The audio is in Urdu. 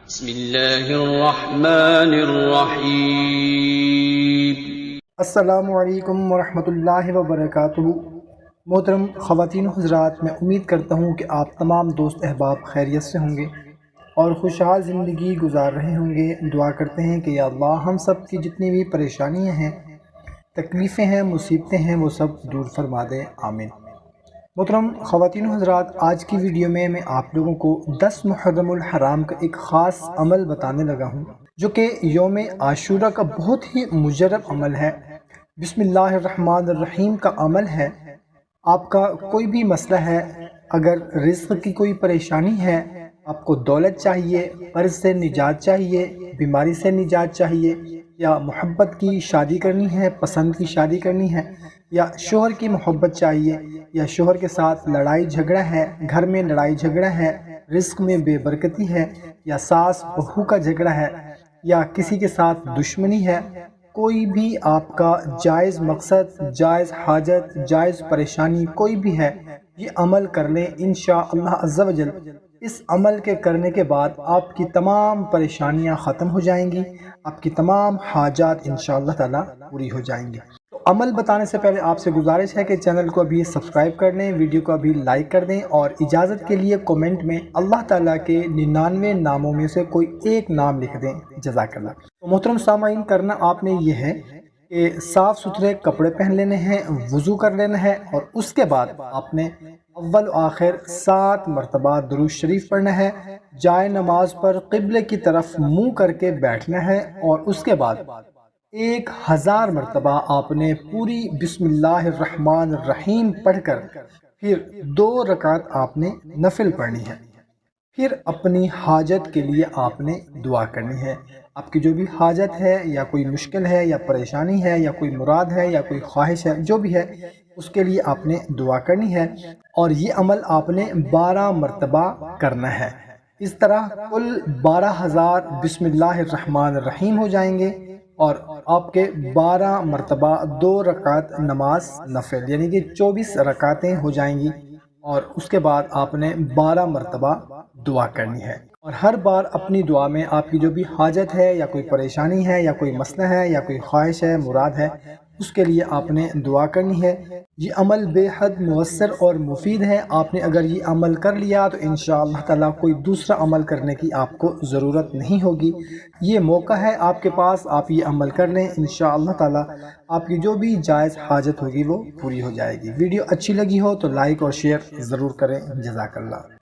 بسم اللہ الرحمن الرحیم۔ السلام علیکم ورحمۃ اللہ وبرکاتہ۔ محترم خواتین و حضرات، میں امید کرتا ہوں کہ آپ تمام دوست احباب خیریت سے ہوں گے اور خوشحال زندگی گزار رہے ہوں گے۔ دعا کرتے ہیں کہ یا اللہ ہم سب کی جتنی بھی پریشانیاں ہیں، تکلیفیں ہیں، مصیبتیں ہیں، وہ سب دور فرما دے، آمین۔ محترم خواتین و حضرات، آج کی ویڈیو میں آپ لوگوں کو 10 محرم الحرام کا ایک خاص عمل بتانے لگا ہوں، جو کہ یوم عاشورہ کا بہت ہی مجرب عمل ہے۔ بسم اللہ الرحمن الرحیم کا عمل ہے۔ آپ کا کوئی بھی مسئلہ ہے، اگر رزق کی کوئی پریشانی ہے، آپ کو دولت چاہیے، قرض سے نجات چاہیے، بیماری سے نجات چاہیے، یا محبت کی شادی کرنی ہے، پسند کی شادی کرنی ہے، یا شوہر کی محبت چاہیے، یا شوہر کے ساتھ لڑائی جھگڑا ہے، گھر میں لڑائی جھگڑا ہے، رزق میں بے برکتی ہے، یا ساس بہو کا جھگڑا ہے، یا کسی کے ساتھ دشمنی ہے، کوئی بھی آپ کا جائز مقصد، جائز حاجت، جائز پریشانی کوئی بھی ہے، یہ عمل کر لیں انشاءاللہ عز و جل۔ اس عمل کے کرنے کے بعد آپ کی تمام پریشانیاں ختم ہو جائیں گی، آپ کی تمام حاجات انشاءاللہ تعالی پوری ہو جائیں گی۔ تو عمل بتانے سے پہلے آپ سے گزارش ہے کہ چینل کو ابھی سبسکرائب کر لیں، ویڈیو کو ابھی لائک کر دیں، اور اجازت کے لیے کومنٹ میں اللہ تعالیٰ کے 99 ناموں میں سے کوئی ایک نام لکھ دیں، جزاک اللہ۔ تو محترم سامعین، کرنا آپ نے یہ ہے کہ صاف ستھرے کپڑے پہن لینے ہیں، وضو کر لینا ہے، اور اس کے بعد آپ نے اول و آخر 7 مرتبہ درود شریف پڑھنا ہے، جائے نماز پر قبلے کی طرف منہ کر کے بیٹھنا ہے، اور اس کے بعد 1000 مرتبہ آپ نے پوری بسم اللہ الرحمن الرحیم پڑھ کر پھر 2 رکعت آپ نے نفل پڑھنی ہے۔ پھر اپنی حاجت کے لیے آپ نے دعا کرنی ہے۔ آپ کی جو بھی حاجت ہے، یا کوئی مشکل ہے، یا پریشانی ہے، یا کوئی مراد ہے، یا کوئی خواہش ہے، جو بھی ہے اس کے لیے آپ نے دعا کرنی ہے، اور یہ عمل آپ نے 12 مرتبہ کرنا ہے۔ اس طرح کل 12000 بسم اللہ الرحمن الرحیم ہو جائیں گے، اور آپ کے 12 مرتبہ 2 رکعت نماز نفل، یعنی کہ 24 رکعتیں ہو جائیں گی، اور اس کے بعد آپ نے 12 مرتبہ دعا کرنی ہے۔ اور ہر بار اپنی دعا میں آپ کی جو بھی حاجت ہے، یا کوئی پریشانی ہے، یا کوئی مسئلہ ہے، یا کوئی خواہش ہے، مراد ہے، اس کے لیے آپ نے دعا کرنی ہے۔ یہ عمل بے حد مؤثر اور مفید ہے۔ آپ نے اگر یہ عمل کر لیا تو انشاءاللہ تعالیٰ کوئی دوسرا عمل کرنے کی آپ کو ضرورت نہیں ہوگی۔ یہ موقع ہے آپ کے پاس، آپ یہ عمل کر لیں، انشاءاللہ تعالیٰ آپ کی جو بھی جائز حاجت ہوگی وہ پوری ہو جائے گی۔ ویڈیو اچھی لگی ہو تو لائک اور شیئر ضرور کریں، جزاک اللہ۔